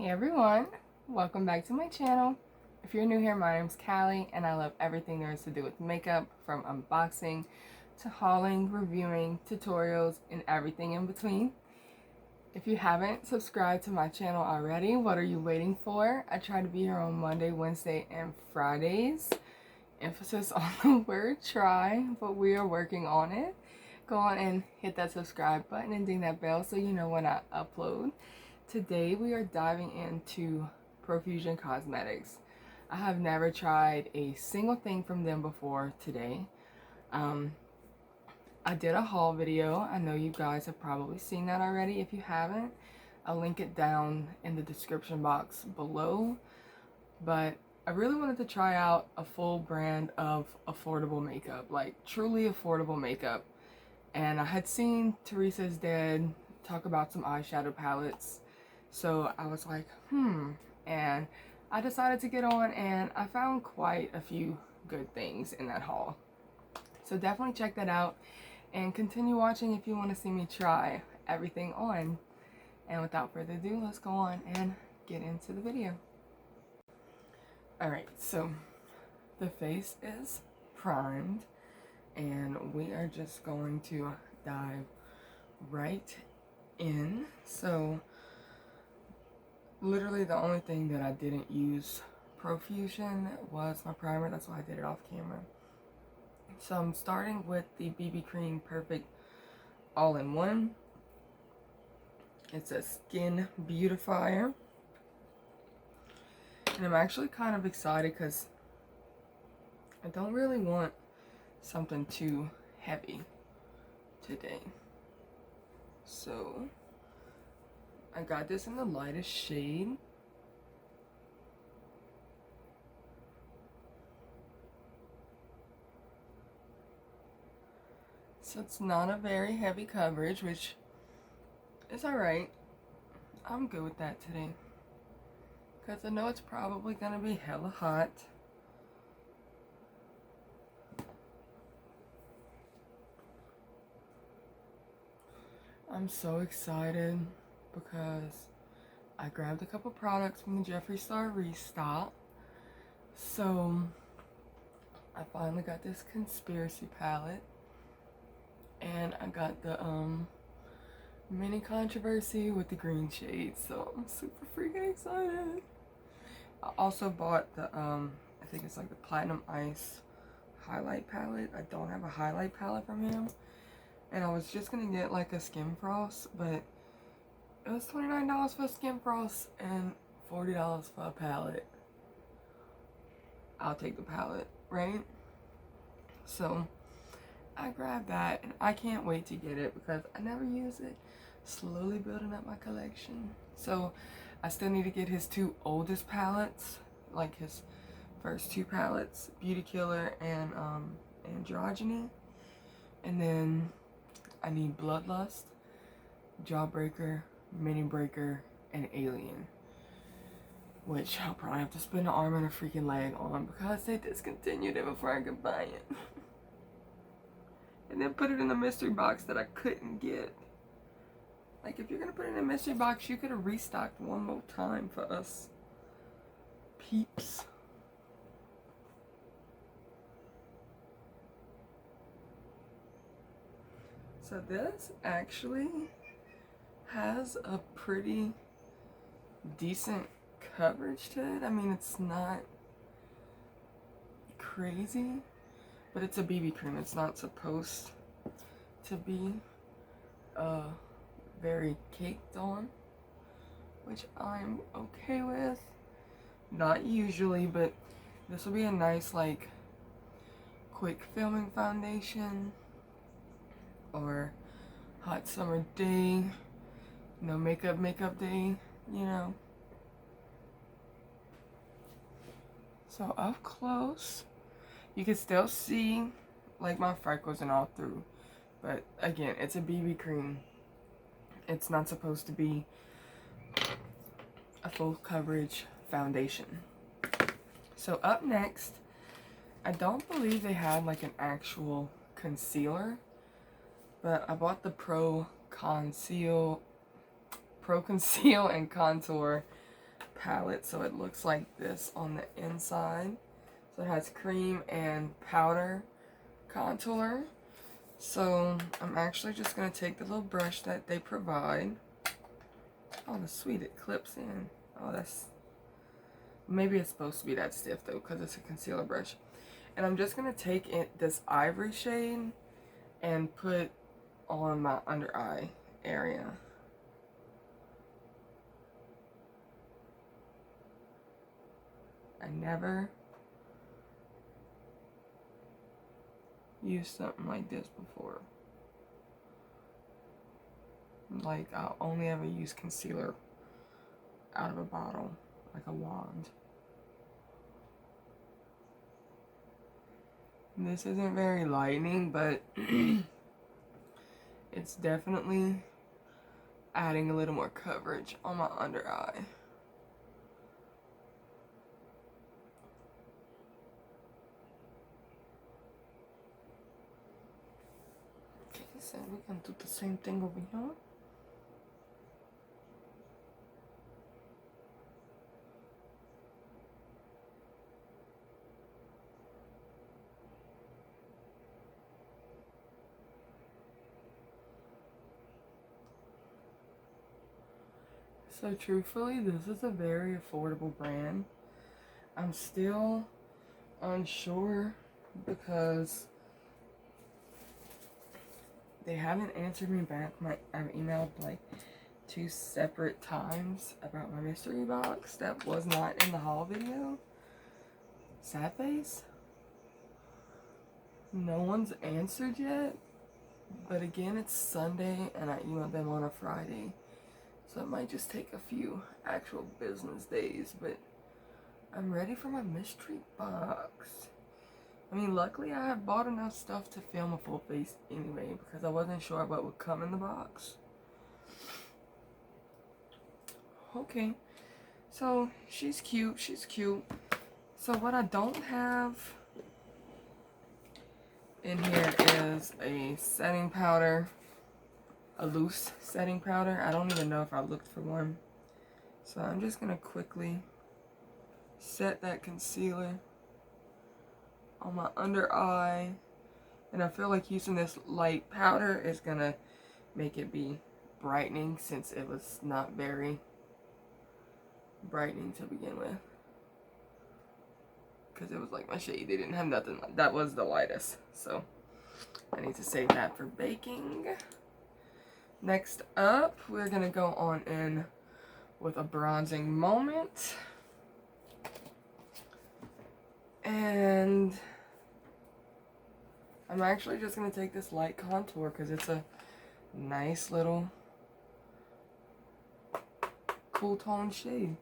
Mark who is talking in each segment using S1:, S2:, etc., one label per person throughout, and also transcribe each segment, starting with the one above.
S1: Hey everyone, welcome back to my channel. If you're new here, my name's Callie and I love everything there is to do with makeup, from unboxing to hauling, reviewing, tutorials, and everything in between. If you haven't subscribed to my channel already, what are you waiting for? I try to be here on Monday, Wednesday, and Fridays. Emphasis on the word try, but we are working on it. Go on and hit that subscribe button and ding that bell so you know when I upload. Today we are diving into Profusion Cosmetics. I have never tried a single thing from them before today. I did a haul video. I know you guys have probably seen that already. If you haven't, I'll link it down in the description box below. But I really wanted to try out a full brand of affordable makeup, like truly affordable makeup. And I had seen Teresa's dad talk about some eyeshadow palettes. So I was like, and I decided to get on, and I found quite a few good things in that haul. So definitely check that out and continue watching if you want to see me try everything on. And without further ado, let's go on and get into the video. Alright, so the face is primed and we are just going to dive right in. So literally the only thing that I didn't use Profusion was my primer. That's why I did it off camera. So I'm starting with the BB Cream Perfect All-in-One. It's a skin beautifier. And I'm actually kind of excited because I don't really want something too heavy today. So I got this in the lightest shade. So it's not a very heavy coverage, which is alright. I'm good with that today, because I know it's probably gonna be hella hot. I'm so excited because I grabbed a couple products from the Jeffree Star restock. So I finally got this Conspiracy palette, and I got the mini Controversy with the green shades, so I'm super freaking excited. I also bought the I think it's like the Platinum Ice highlight palette. I don't have a highlight palette from him, and I was just gonna get like a Skin Frost, but it was $29 for a Skin Frost and $40 for a palette. I'll take the palette, right? So I grabbed that, and I can't wait to get it because I never use it. Slowly building up my collection. So I still need to get his two oldest palettes, like his first two palettes, Beauty Killer and Androgyny. And then I need Bloodlust, Jawbreaker, Mini Breaker, and Alien, which I'll probably have to spend an arm and a freaking leg on because they discontinued it before I could buy it. And then put it in a mystery box that I couldn't get. Like, if you're gonna put it in a mystery box, you could have restocked one more time for us peeps. So this actually has a pretty decent coverage to it. I mean, it's not crazy, but it's a BB cream. It's not supposed to be very caked on, which I'm okay with. Not usually, but this will be a nice, like, quick filming foundation or hot summer day, no makeup day, you know. So up close, you can still see like my freckles and all through, but again, it's a BB cream. It's not supposed to be a full coverage foundation. So up next, I don't believe they had like an actual concealer, but I bought the Pro Conceal and Contour palette, so it looks like this on the inside. So it has cream and powder contour. So I'm actually just going to take the little brush that they provide. Oh, that's sweet. It clips in. Oh, that's... Maybe it's supposed to be that stiff, though, because it's a concealer brush. And I'm just going to take this ivory shade and put on my under eye area. I never used something like this before. Like, I'll only ever use concealer out of a bottle, like a wand. This isn't very lightening, but it's definitely adding a little more coverage on my under eye. Okay, so we can do the same thing over here. So truthfully, this is a very affordable brand. I'm still unsure because they haven't answered me back. I've emailed like 2 separate times about my mystery box that was not in the haul video. Sad face. No one's answered yet. But again, it's Sunday and I emailed them on a Friday. So it might just take a few actual business days, but I'm ready for my mystery box. I mean, luckily I have bought enough stuff to film a full face anyway, because I wasn't sure what would come in the box. Okay, so she's cute, she's cute. So what I don't have in here is a setting powder. A loose setting powder. I don't even know if I looked for one. So I'm just going to quickly set that concealer on my under eye. And I feel like using this light powder is going to make it be brightening, since it was not very brightening to begin with. Because it was like my shade. They didn't have nothing. That was the lightest. So I need to save that for baking. Next up, we're going to go on in with a bronzing moment. And I'm actually just going to take this light contour because it's a nice little cool tone shade.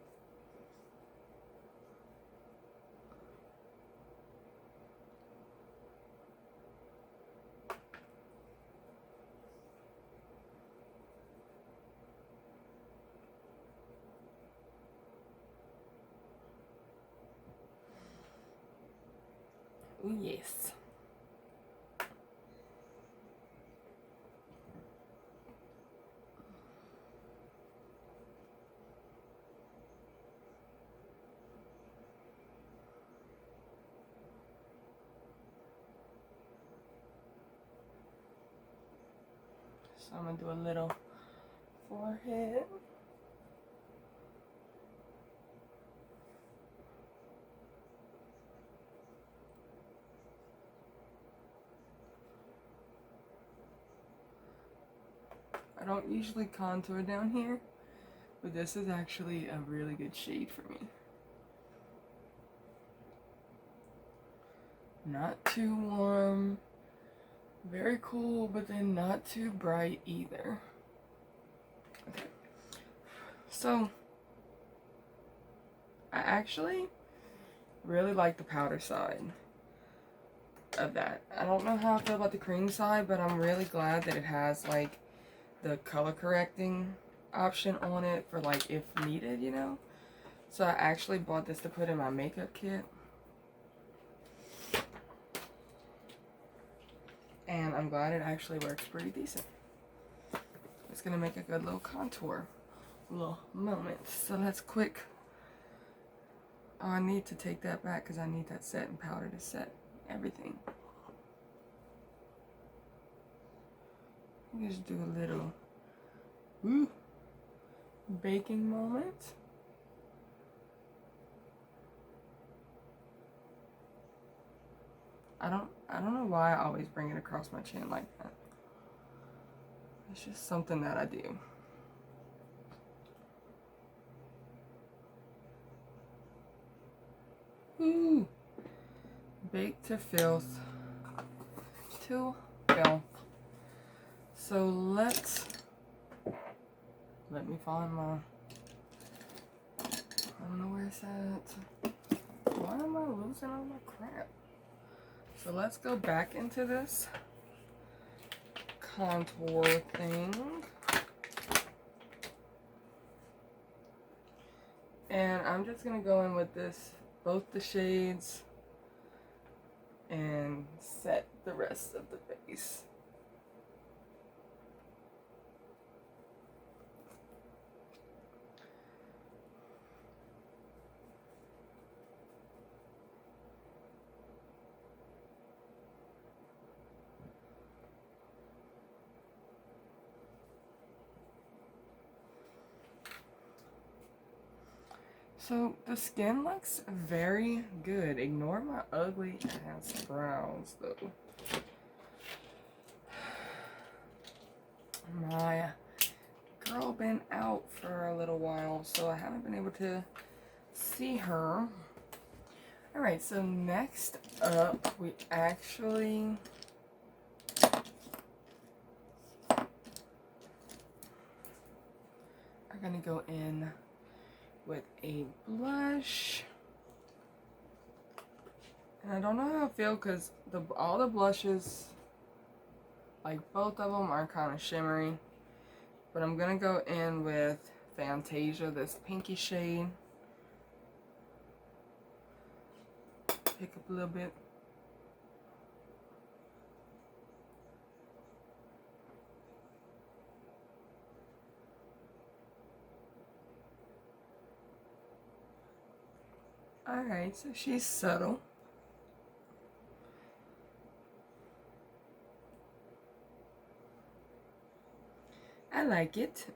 S1: Oh, yes. So I'm going to do a little forehead. I don't usually contour down here, but this is actually a really good shade for me. Not too warm, very cool, but then not too bright either. Okay, so I actually really like the powder side of that. I don't know how I feel about the cream side, but I'm really glad that it has like the color correcting option on it for like if needed, you know. So I actually bought this to put in my makeup kit, and I'm glad it actually works pretty decent. It's gonna make a good little contour little moment. So let's quick Oh, I need to take that back because I need that setting powder to set everything. Just do a little baking moment. I don't know why I always bring it across my chin like that. It's just something that I do. Ooh. Baked to filth. To filth. So let me find my, I don't know where it's at. Why am I losing all my crap? So let's go back into this contour thing. And I'm just gonna go in with this, both the shades, and set the rest of the face. So the skin looks very good. Ignore my ugly ass brows though. My girl been out for a little while, so I haven't been able to see her. Alright, so next up we actually are gonna go in with a blush. And I don't know how I feel because all the blushes, like both of them, are kind of shimmery. But I'm gonna go in with Fantasia, this pinky shade. Pick up a little bit. Alright, so she's subtle. I like it.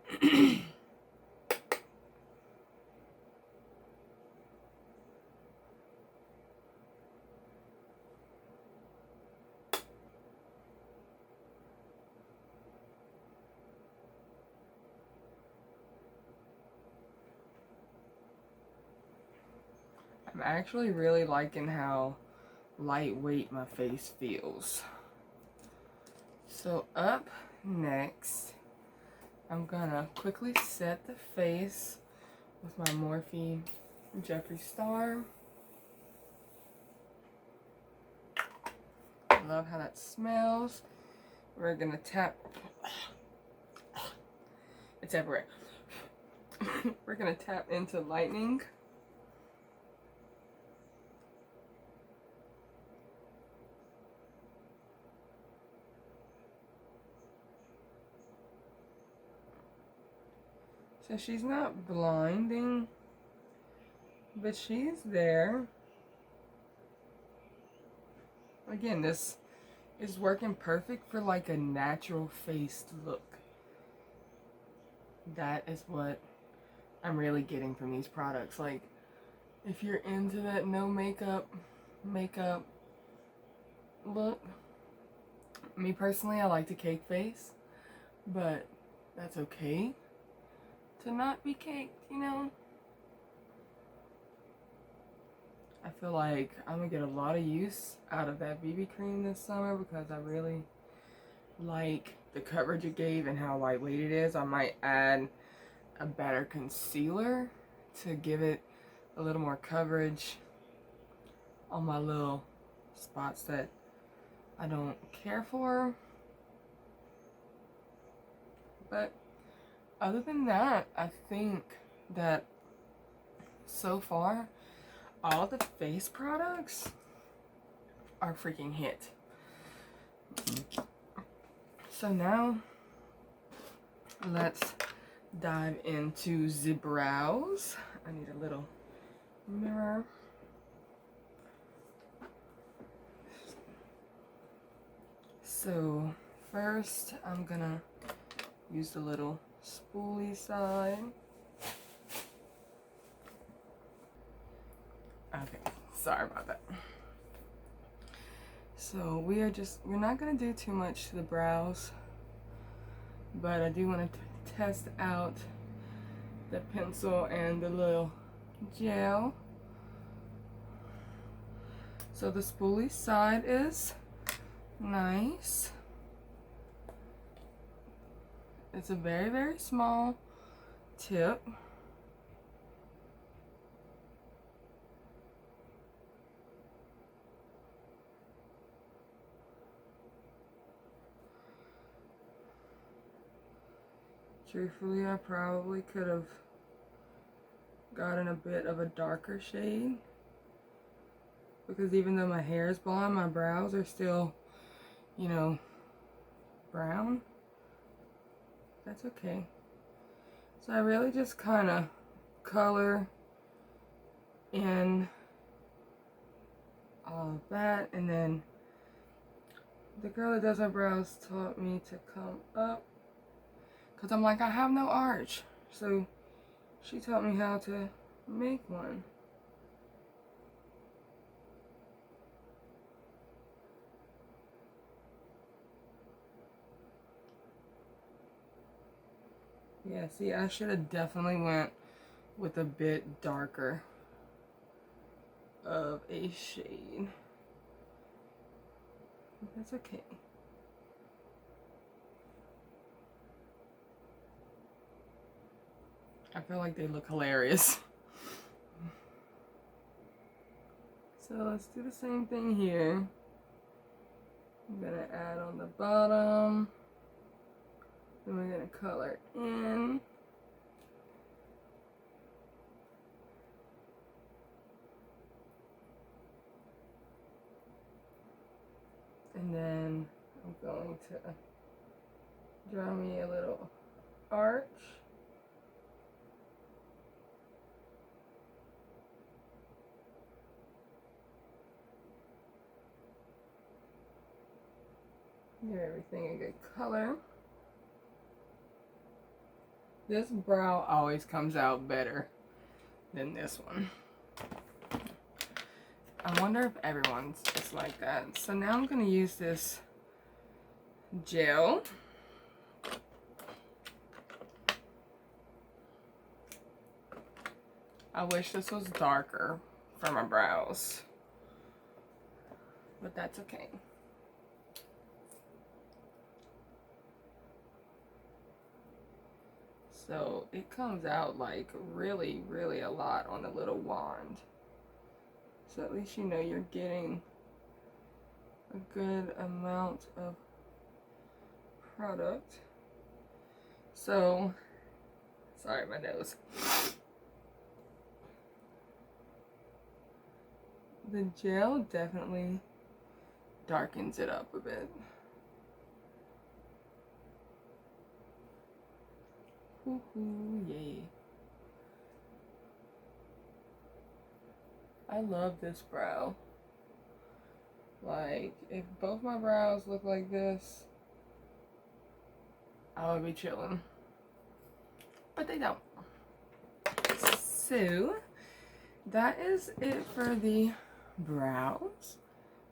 S1: I'm actually really liking how lightweight my face feels. So up next, I'm gonna quickly set the face with my Morphe Jeffree Star. I love how that smells. We're gonna tap. It's everywhere. We're gonna tap into lightning. So she's not blinding, but she's there. Again, this is working perfect for like a natural faced look. That is what I'm really getting from these products. Like, if you're into that no makeup look, me personally, I like to cake face, but that's okay to not be caked, you know? I feel like I'm gonna get a lot of use out of that BB cream this summer because I really like the coverage it gave and how lightweight it is. I might add a better concealer to give it a little more coverage on my little spots that I don't care for. But other than that, I think that so far all the face products are freaking hit. So now let's dive into the brows. I need a little mirror. So first I'm gonna use the little spoolie side. Okay, sorry about that. So we're not gonna do too much to the brows, but I do want to test out the pencil and the little gel. So the spoolie side is nice. It's a very, very small tip. Truthfully, I probably could have gotten a bit of a darker shade, because even though my hair is blonde, my brows are still, you know, brown. That's okay. So I really just kind of color in all of that, and then the girl that does my brows taught me to come up, because I'm like, I have no arch, so she taught me how to make one. Yeah, see, I should have definitely went with a bit darker of a shade. That's okay. I feel like they look hilarious. So let's do the same thing here. I'm gonna add on the bottom. Then we're gonna color in. And then I'm going to draw me a little arch. Give everything a good color. This brow always comes out better than this one. I wonder if everyone's just like that. So now I'm going to use this gel. I wish this was darker for my brows, but that's okay. So it comes out like really, really a lot on the little wand. So at least you know you're getting a good amount of product. So, sorry, my nose. The gel definitely darkens it up a bit. Woohoo, yay. I love this brow. Like, if both my brows look like this, I would be chilling. But they don't. So, that is it for the brows,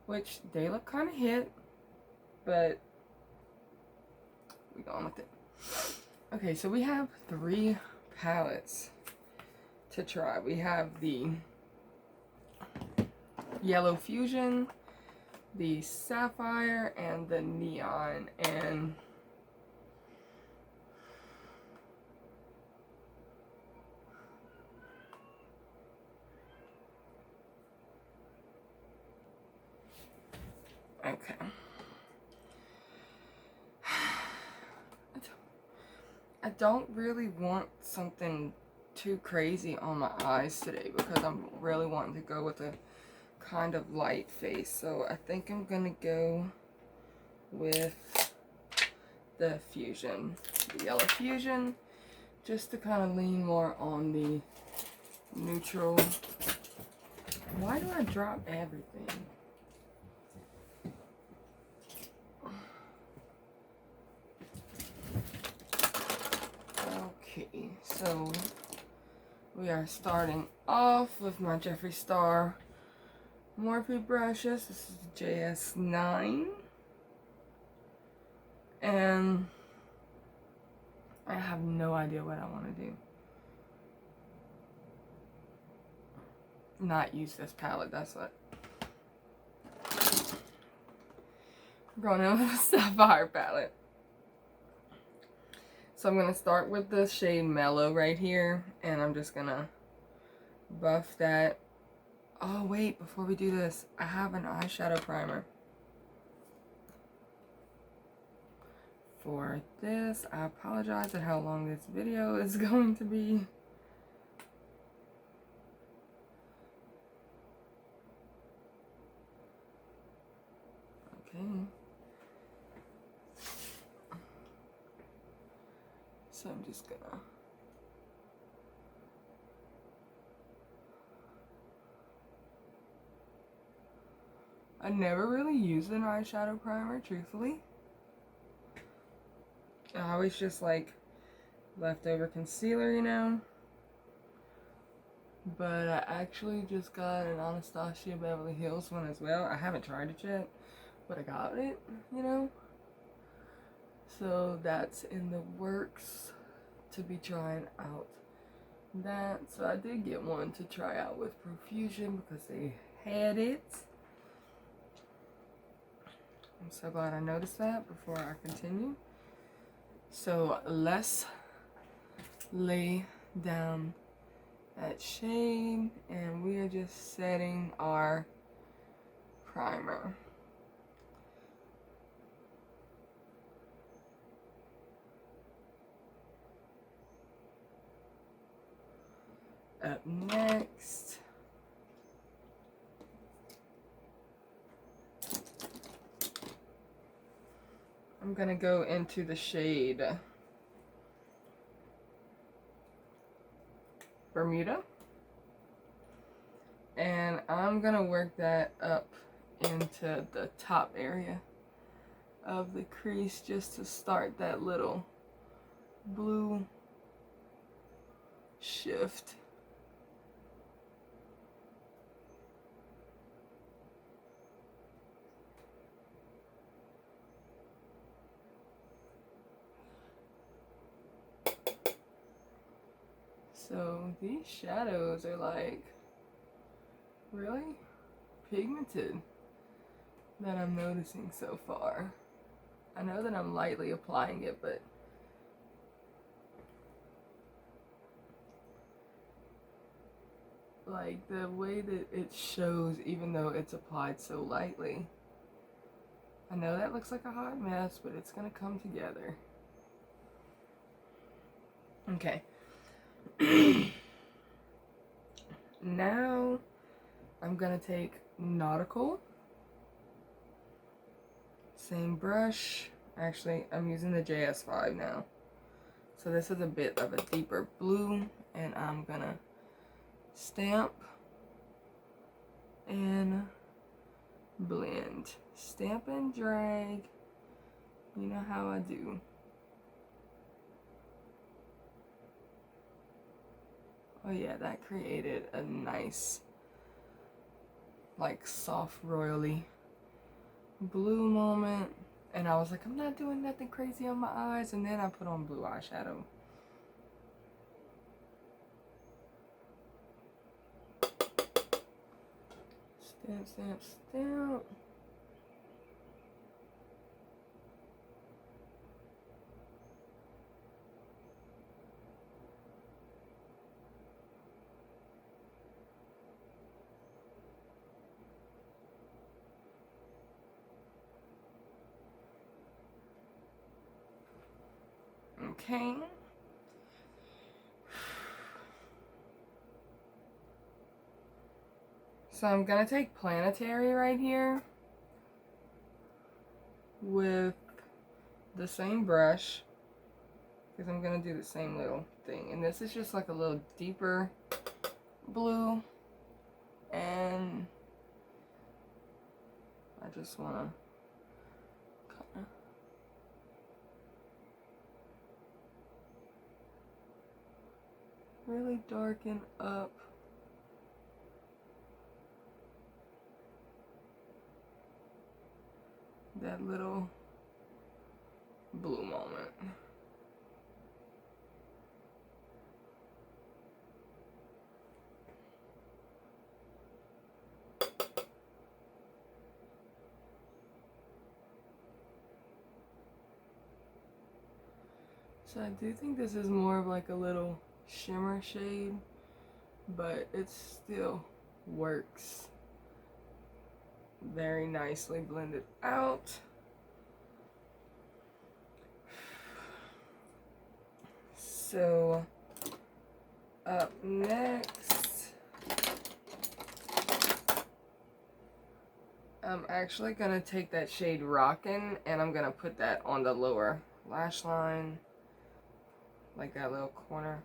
S1: which they look kind of hit, but we're going with it. Okay, so we have 3 palettes to try. We have the Yellow Fusion, the Sapphire, and the Neon. And okay. I don't really want something too crazy on my eyes today, because I'm really wanting to go with a kind of light face. So I think I'm gonna go with the Fusion, the Yellow Fusion, just to kind of lean more on the neutral. Why do I drop everything? So we are starting off with my Jeffree Star Morphe brushes. This is the JS9. And I have no idea what I want to do. Not use this palette, that's what. I'm going in with a Sapphire palette. So I'm going to start with the shade Mellow right here, and I'm just going to buff that. Oh wait, before we do this, I have an eyeshadow primer. For this, I apologize at how long this video is going to be. Okay. So I'm just gonna I never really used an eyeshadow primer, truthfully. I always just like leftover concealer, you know. But I actually just got an Anastasia Beverly Hills one as well. I haven't tried it yet, but I got it, you know. So that's in the works to be trying out that. So I did get one to try out with Profusion because they had it. I'm so glad I noticed that before I continue. So let's lay down that shade, and we are just setting our primer. Up next, I'm gonna go into the shade Bermuda, and I'm gonna work that up into the top area of the crease just to start that little blue shift. So these shadows are like really pigmented that I'm noticing so far. I know that I'm lightly applying it, but like the way that it shows, even though it's applied so lightly. I know that looks like a hot mess, but it's gonna come together. Okay. Now I'm gonna take Nautical, same brush. Actually, I'm using the JS5 now, so this is a bit of a deeper blue, and I'm gonna stamp and blend. Stamp and drag, you know how I do. Oh yeah, that created a nice, like, soft royally blue moment. And I was like, I'm not doing nothing crazy on my eyes. And then I put on blue eyeshadow. Stamp, stamp, stamp. Okay. So I'm gonna take Planetary right here with the same brush, because I'm gonna do the same little thing. And this is just like a little deeper blue, and I just wanna kinda really darken up that little blue moment. So I do think this is more of like a little shimmer shade, but it still works very nicely blended out. So up next, I'm actually gonna take that shade Rockin' and I'm gonna put that on the lower lash line, like that little corner.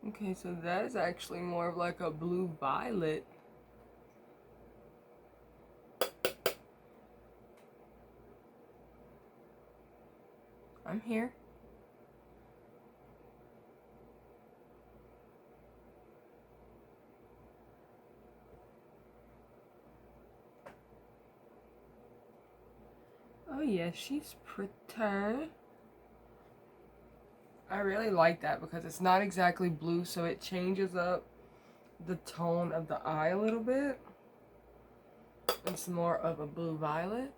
S1: Okay, so that is actually more of like a blue violet. I'm here. Oh yeah, she's pretty. I really like that because it's not exactly blue, so it changes up the tone of the eye a little bit. It's more of a blue violet.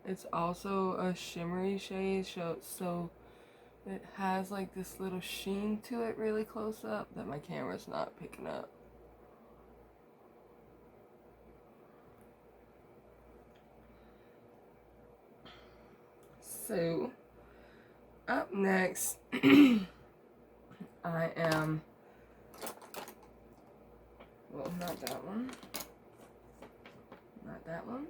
S1: It's also a shimmery shade, so it has like this little sheen to it really close up that my camera's not picking up. So, up next, I am, well, not that one, not that one.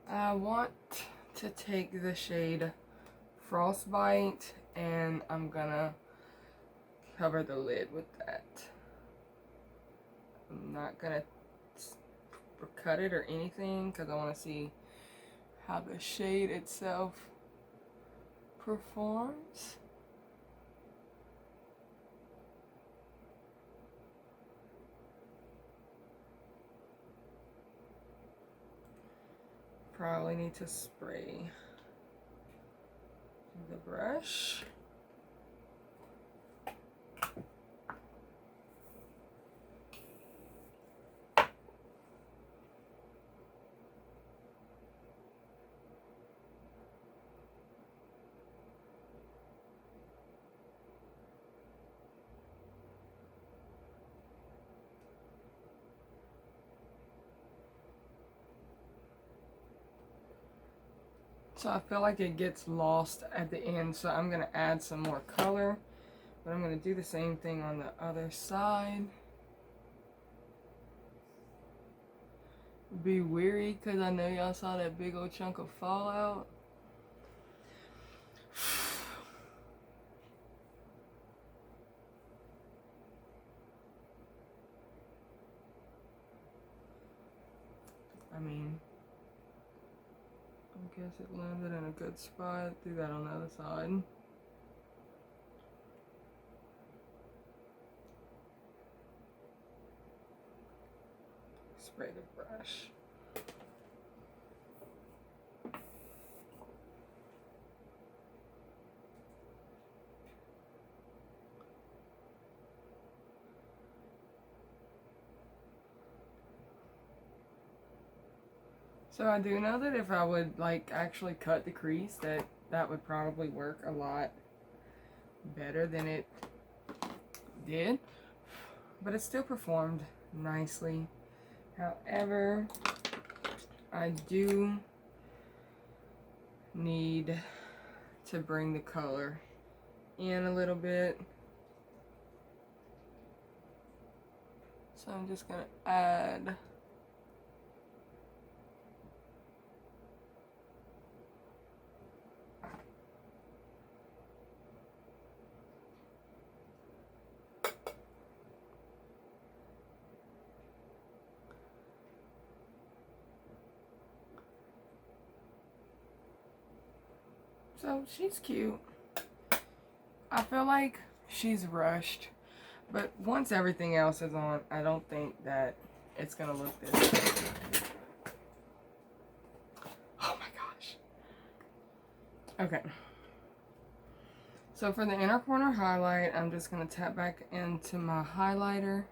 S1: I want to take the shade Frostbite and I'm gonna cover the lid with that. I'm not gonna cut it or anything because I want to see how the shade itself performs. Probably need to spray the brush. So I feel like it gets lost at the end, so I'm going to add some more color. But I'm going to do the same thing on the other side. Be weary because I know y'all saw that big old chunk of fallout. I mean, I guess it landed in a good spot. Do that on the other side. Spray the brush. So I do know that if I would like actually cut the crease, that would probably work a lot better than it did, but it still performed nicely. However, I do need to bring the color in a little bit, so I'm just gonna add So she's cute. I feel like she's rushed, but once everything else is on, I don't think that it's gonna look this way. Oh my gosh. Okay. So for the inner corner highlight, I'm just gonna tap back into my highlighter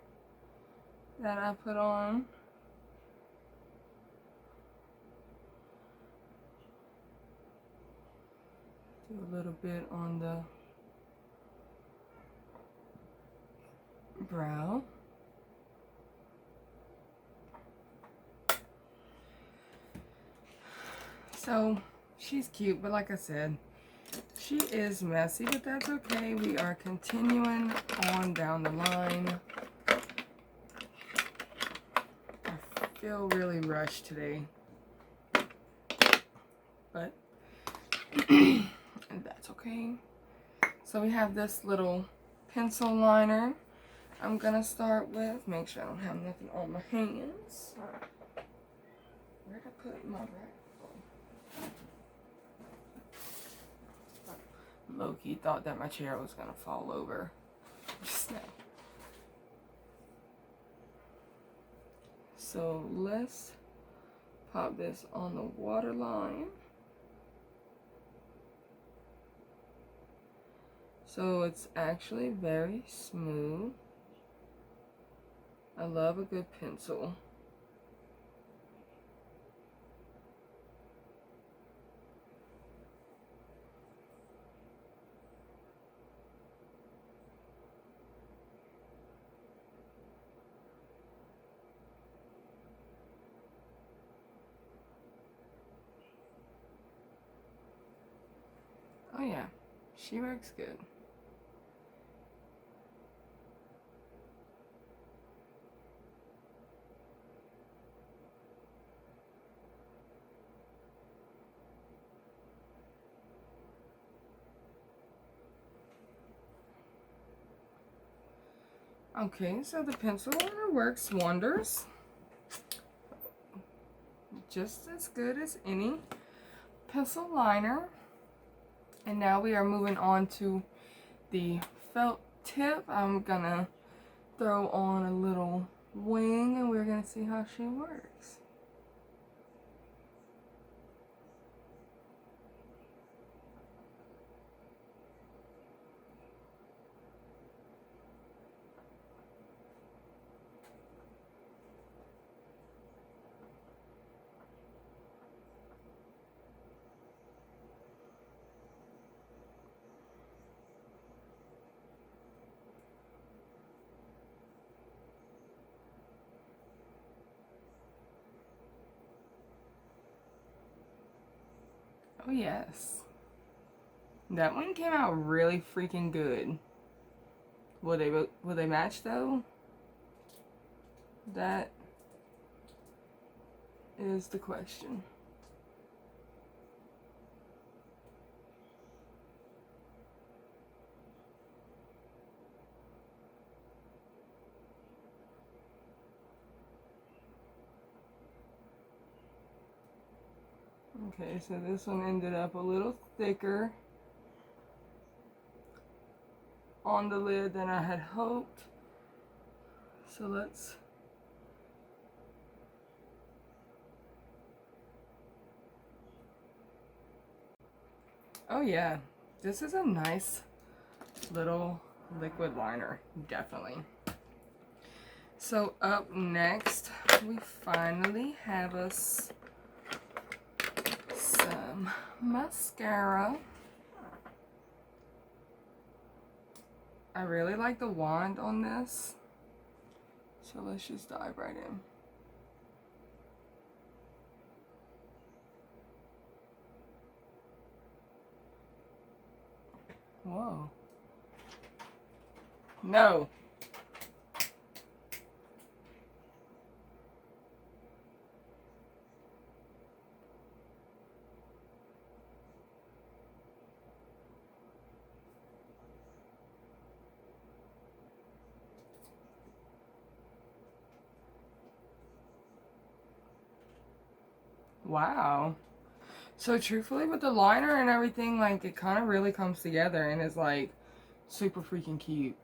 S1: that I put on. Do a little bit on the brow. So she's cute, but like I said, she is messy, but that's okay. We are continuing on down the line. I feel really rushed today, but that's okay. So we have this little pencil liner I'm gonna start with. Make sure I don't have nothing on my hands. Where'd I put my rack? Loki thought that my chair was gonna fall over just now. So let's pop this on the waterline. So it's actually very smooth. I love a good pencil. Oh yeah, she works good. Okay, so the pencil liner works wonders. Just as good as any pencil liner. And now we are moving on to the felt tip. I'm gonna throw on a little wing and we're gonna see how she works. Oh yes. That one came out really freaking good. Will they match though? That is the question. Okay, so this one ended up a little thicker on the lid than I had hoped. So let's oh yeah, this is a nice little liquid liner, definitely. So up next, we finally have us some mascara. I really like the wand on this, so let's just dive right in. Whoa. No. Wow. So truthfully, with the liner and everything, like, it kind of really comes together and is like super freaking cute.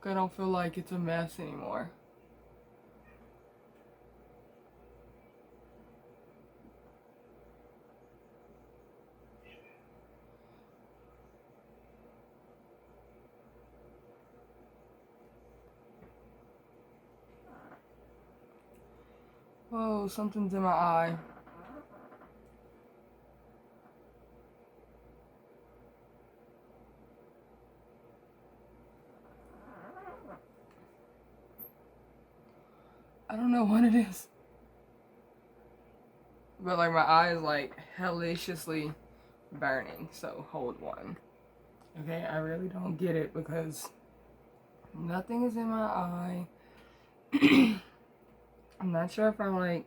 S1: I don't feel like it's a mess anymore. Whoa, something's in my eye. I don't know what it is. But like my eye is like hellaciously burning, so hold one. Okay, I really don't get it because nothing is in my eye. I'm not sure if I like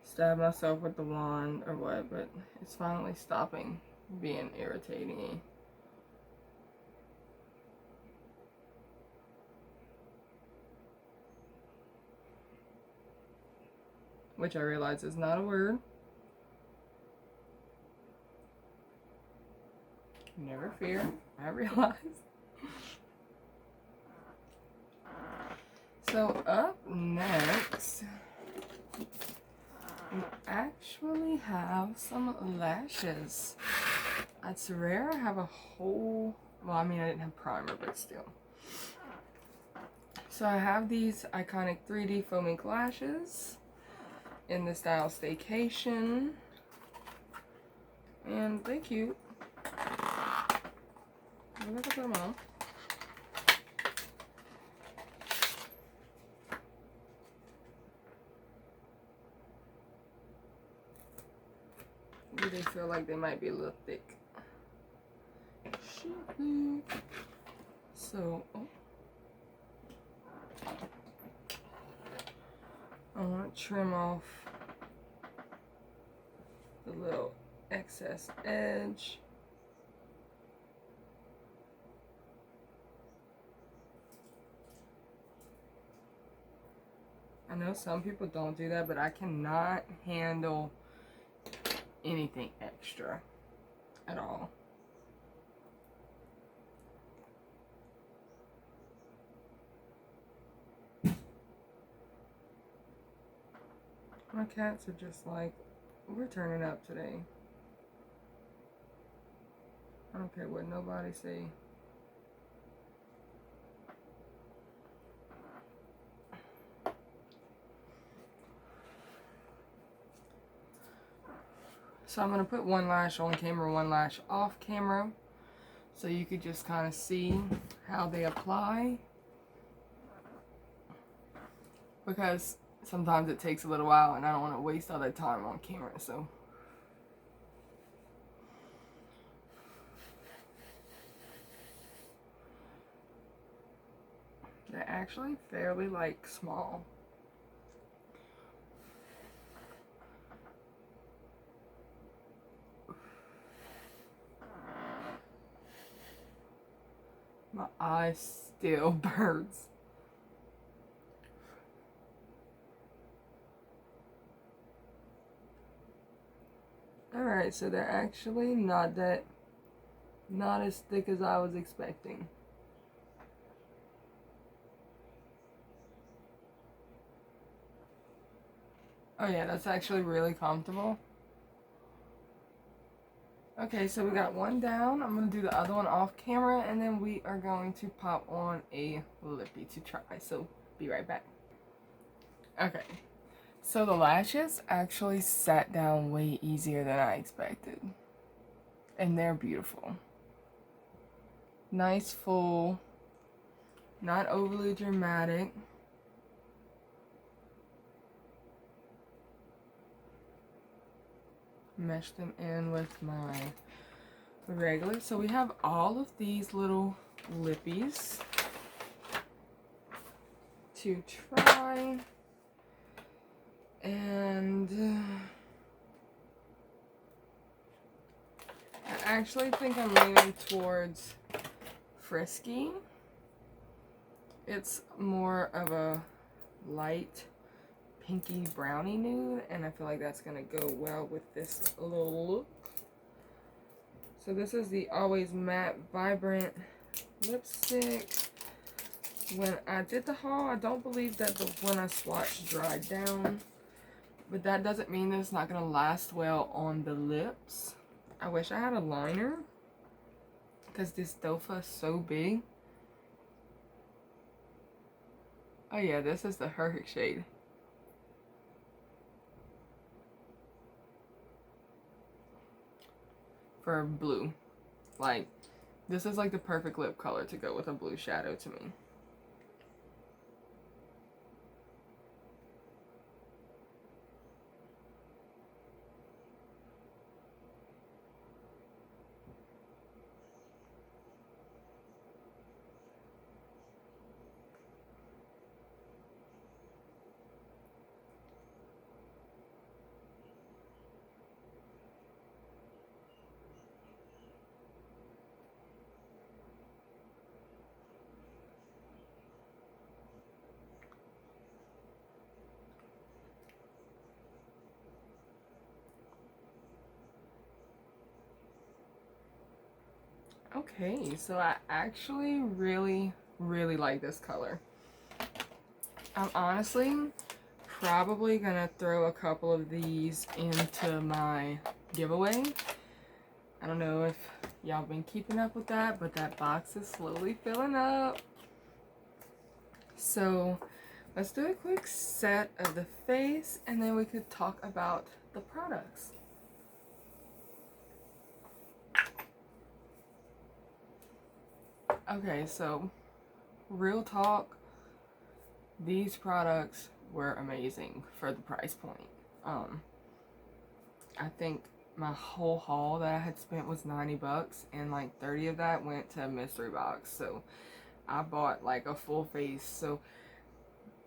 S1: stabbed myself with the wand or what, but it's finally stopping being irritating. Which I realize is not a word. Never fear, I realize. So up next, we actually have some lashes. It's rare I have a whole, well, I mean, I didn't have primer, but still. So I have these iconic 3D foam ink lashes in the style Staycation. And they're cute. I'm gonna put them on. They feel like they might be a little thick. So, I want to trim off the little excess edge. I know some people don't do that, but I cannot handle anything extra at all. My cats are just like, we're turning up today. I don't care what nobody say. So I'm going to put one lash on camera, one lash off camera, so you could just kind of see how they apply. Because sometimes it takes a little while and I don't want to waste all that time on camera, so. They're actually fairly like small. My eye still burns. Alright, so they're actually not as thick as I was expecting. Oh yeah, that's actually really comfortable. Okay, so we got one down. I'm going to do the other one off camera, and then we are going to pop on a lippy to try. So, be right back. Okay, so the lashes actually sat down way easier than I expected. And they're beautiful. Nice, full, not overly dramatic. Mesh them in with my regular. So we have all of these little lippies to try. And I actually think I'm leaning towards Frisky. It's more of a light pinky brownie nude, and I feel like that's gonna go well with this little look. So this is the Always Matte Vibrant lipstick. When I did the haul, I don't believe that the one I swatched dried down, but that doesn't mean that it's not gonna last well on the lips. I wish I had a liner because this dofa is so big. Oh yeah, this is the perfect shade. For blue. Like, this is like the perfect lip color to go with a blue shadow to me. Okay, so I actually really like this color. I'm honestly probably gonna throw a couple of these into my giveaway. I don't know if y'all been keeping up with that, but that box is slowly filling up. So let's do a quick set of the face and then we could talk about the products. Okay, so real talk, these products were amazing for the price point. I think my whole haul that I had spent was 90 bucks and like 30 of that went to a mystery box. So I bought like a full face. So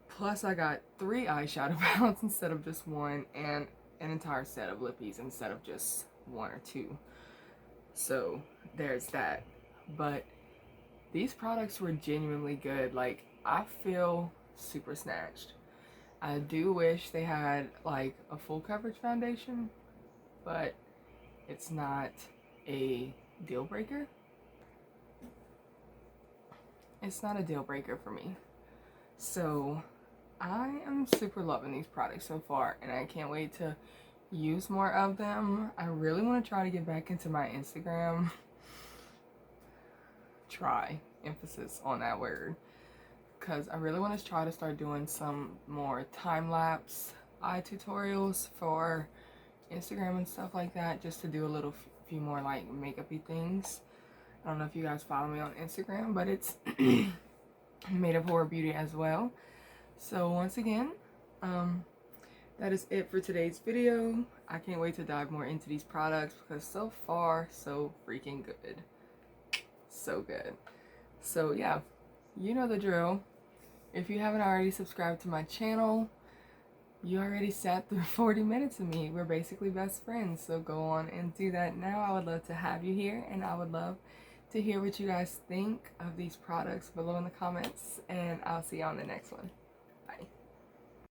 S1: plus I got 3 eyeshadow palettes instead of just one, and an entire set of lippies instead of just 1 or 2. So there's that. But these products were genuinely good. Like, I feel super snatched. I do wish they had like a full coverage foundation, but it's not a deal breaker. It's not a deal breaker for me. So I am super loving these products so far, and I can't wait to use more of them. I really want to try to get back into my Instagram. Try, emphasis on that word, because I really want to try to start doing some more time-lapse eye tutorials for Instagram and stuff like that, just to do a little few more like makeup-y things. I don't know if you guys follow me on Instagram, but it's Made of Horror Beauty as well. So once again, that is it for today's video. I can't wait to dive more into these products because so far, so freaking good. So good. So yeah, you know the drill. If you haven't already subscribed to my channel, you already sat through 40 minutes of me. We're basically best friends, so go on and do that now. I would love to have you here, and I would love to hear what you guys think of these products below in the comments, and I'll see you on the next one.